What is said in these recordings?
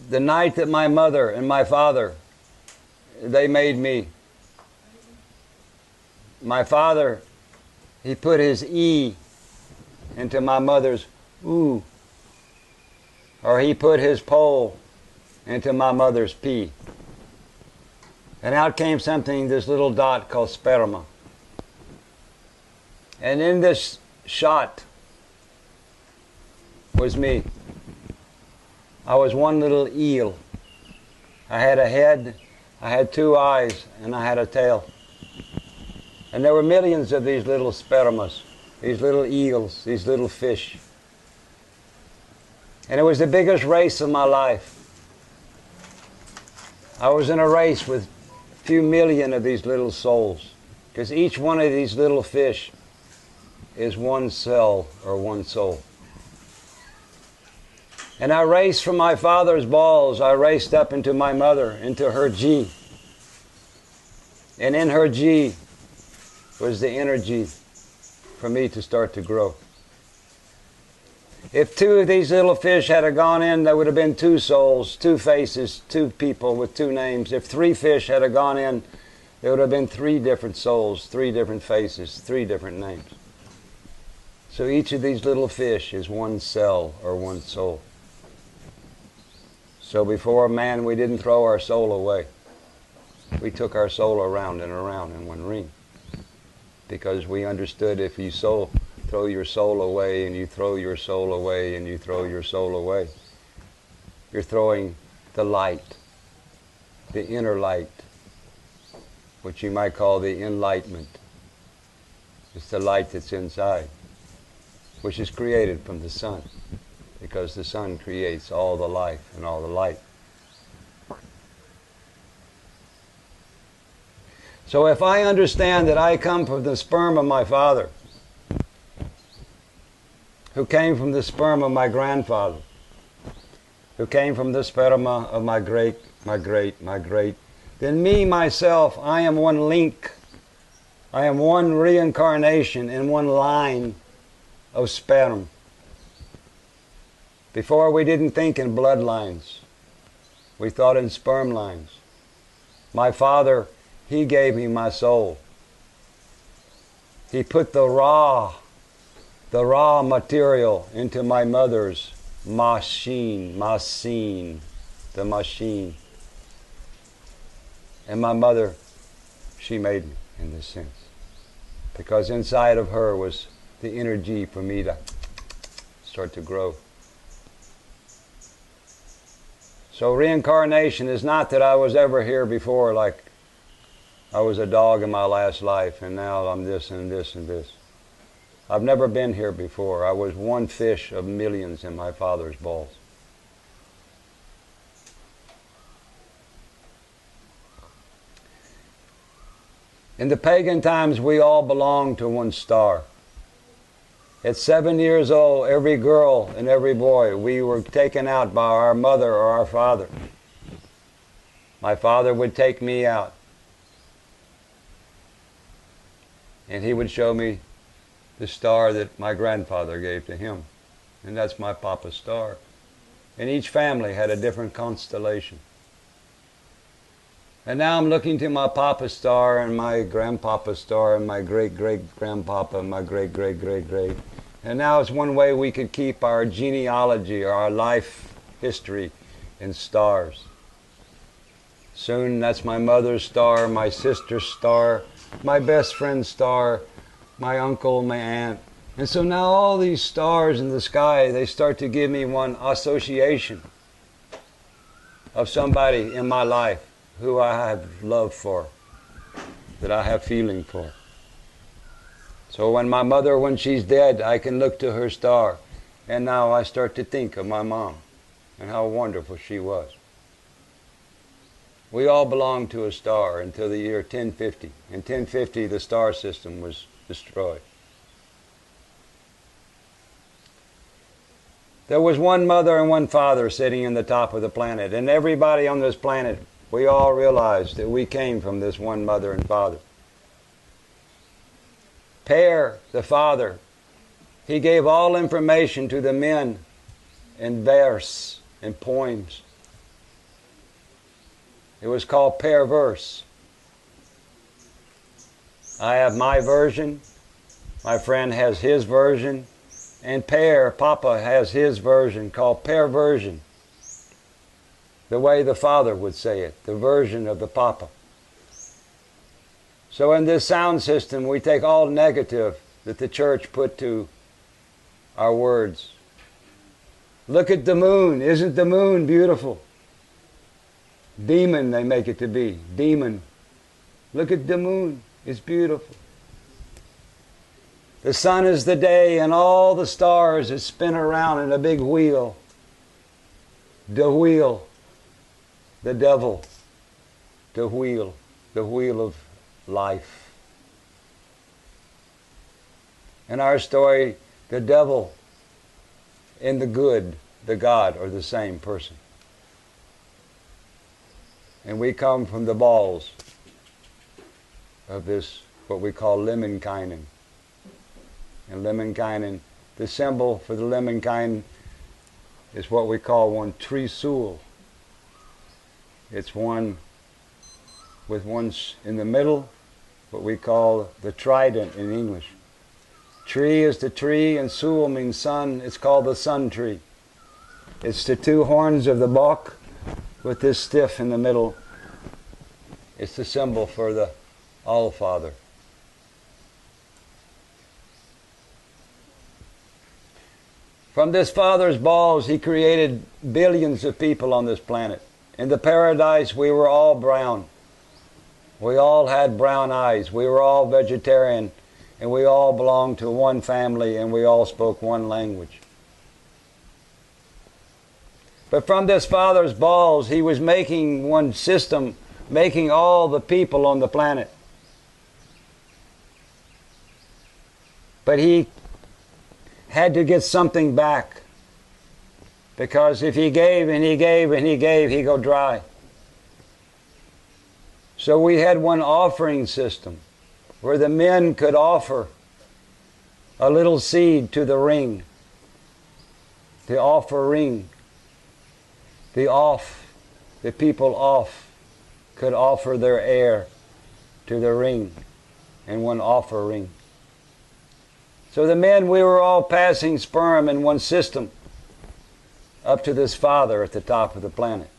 the night that my mother and my father, they made me. My father, he put his E into my mother's ooh. Or he put his pole into my mother's P. And out came something, this little dot called sperma. And in this shot was me. I was one little eel. I had a head, I had two eyes, and I had a tail. And there were millions of these little spermas, these little eels, these little fish. And it was the biggest race of my life. I was in a race with a few million of these little souls, because each one of these little fish is one cell or one soul. And I raced from my father's balls, I raced up into my mother, into her G. And in her G was the energy for me to start to grow. If two of these little fish had gone in, there would have been two souls, two faces, two people with two names. If three fish had gone in, there would have been three different souls, three different faces, three different names. So each of these little fish is one cell or one soul. So before man, we didn't throw our soul away. We took our soul around and around in one ring. Because we understood if you throw your soul away and you throw your soul away and you throw your soul away, you're throwing the light, the inner light, which you might call the enlightenment. It's the light that's inside, which is created from the sun, because the sun creates all the life and all the light. So if I understand that I come from the sperm of my father, who came from the sperm of my grandfather, who came from the sperma of my great, then me, myself, I am one link. I am one reincarnation in one line of sperm. Before we didn't think in bloodlines. We thought in sperm lines. My father, he gave me my soul. He put the raw material into my mother's machine, the machine. And my mother, she made me in this sense. Because inside of her was the energy for me to start to grow. So reincarnation is not that I was ever here before, like I was a dog in my last life and now I'm this and this and this. I've never been here before. I was one fish of millions in my father's balls. In the pagan times, we all belonged to one star. At 7 years old, every girl and every boy, we were taken out by our mother or our father. My father would take me out. And he would show me the star that my grandfather gave to him. And that's my papa's star. And each family had a different constellation. And now I'm looking to my papa's star and my grandpapa's star and my great-great-grandpapa and my great-great-great-great. And now it's one way we could keep our genealogy or our life history in stars. Soon that's my mother's star, my sister's star, my best friend's star, my uncle, my aunt. And so now all these stars in the sky, they start to give me one association of somebody in my life who I have love for, that I have feeling for. So when my mother, when she's dead, I can look to her star. And now I start to think of my mom and how wonderful she was. We all belong to a star until the year 1050. In 1050, the star system was destroyed. There was one mother and one father sitting in the top of the planet, and everybody on this planet, we all realized that we came from this one mother and father. Per, the father, he gave all information to the men in verse, in poems. It was called perverse. I have my version, my friend has his version, and Papa has his version called perversion. The way the Father would say it, the version of the Papa. So in this sound system, we take all negative that the church put to our words. Look at the moon. Isn't the moon beautiful? Demon, they make it to be. Demon. Look at the moon. It's beautiful. The sun is the day, and all the stars that spin around in a big wheel. The wheel. The devil. The wheel. The wheel of life. In our story, the devil and the good, the God, are the same person. And we come from the balls of this, what we call Lemminkainen. And Lemminkainen, the symbol for the Lemminkainen is what we call one Trisul. It's one with one in the middle, what we call the trident in English. Tree is the tree, and Sul means sun. It's called the sun tree. It's the two horns of the Bok with this stiff in the middle. It's the symbol for the All-Father. From this Father's balls, He created billions of people on this planet. In the paradise, we were all brown. We all had brown eyes. We were all vegetarian. And we all belonged to one family, and we all spoke one language. But from this Father's balls, He was making one system, making all the people on the planet. But He had to get something back. Because if He gave and He gave and He gave, He'd go dry. So we had one offering system where the men could offer a little seed to the ring. The offering. The people off could offer their heir to the ring in one offering. So the men, we were all passing sperm in one system up to this Father at the top of the planet.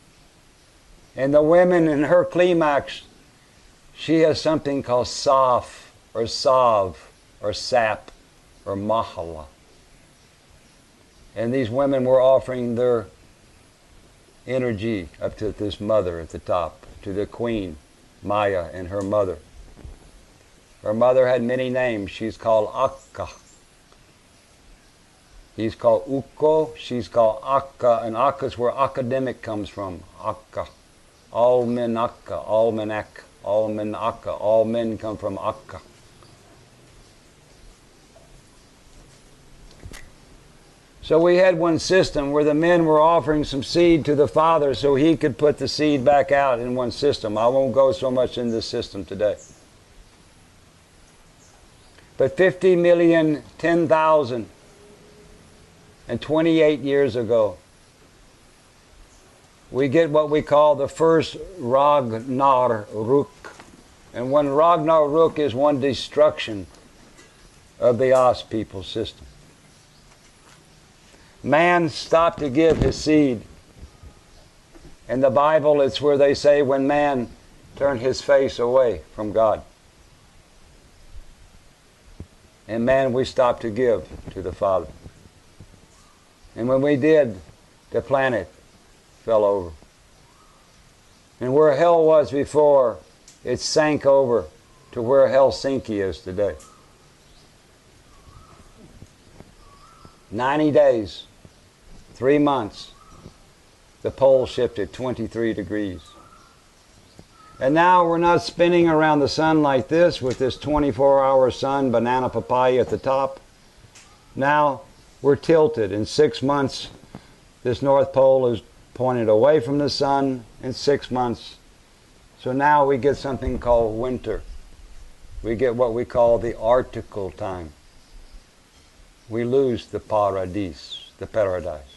And the women in her climax, she has something called Saf, or Sav, or Sap, or Mahala. And these women were offering their energy up to this mother at the top, to the queen, Maya, and her mother. Her mother had many names. She's called Akka. He's called Ukko, she's called Akka, and Akka's where academic comes from, Akka. All men Akka, all men Ak. All men Akka. All men come from Akka. So we had one system where the men were offering some seed to the Father so He could put the seed back out in one system. I won't go so much in this system today. But 50,010,028 years ago, we get what we call the first Ragnarök. And one Ragnarök is one destruction of the As people system. Man stopped to give his seed. In the Bible, it's where they say when man turned his face away from God. And man, we stopped to give to the Father. And when we did, the planet fell over. And where hell was before, it sank over to where Helsinki is today. 90 days, 3 months, the pole shifted 23 degrees. And now we're not spinning around the sun like this with this 24-hour sun, banana papaya at the top. Now we're tilted. In 6 months, this North Pole is pointed away from the sun in 6 months. So now we get something called winter. We get what we call the arctical time. We lose the paradise, the paradise.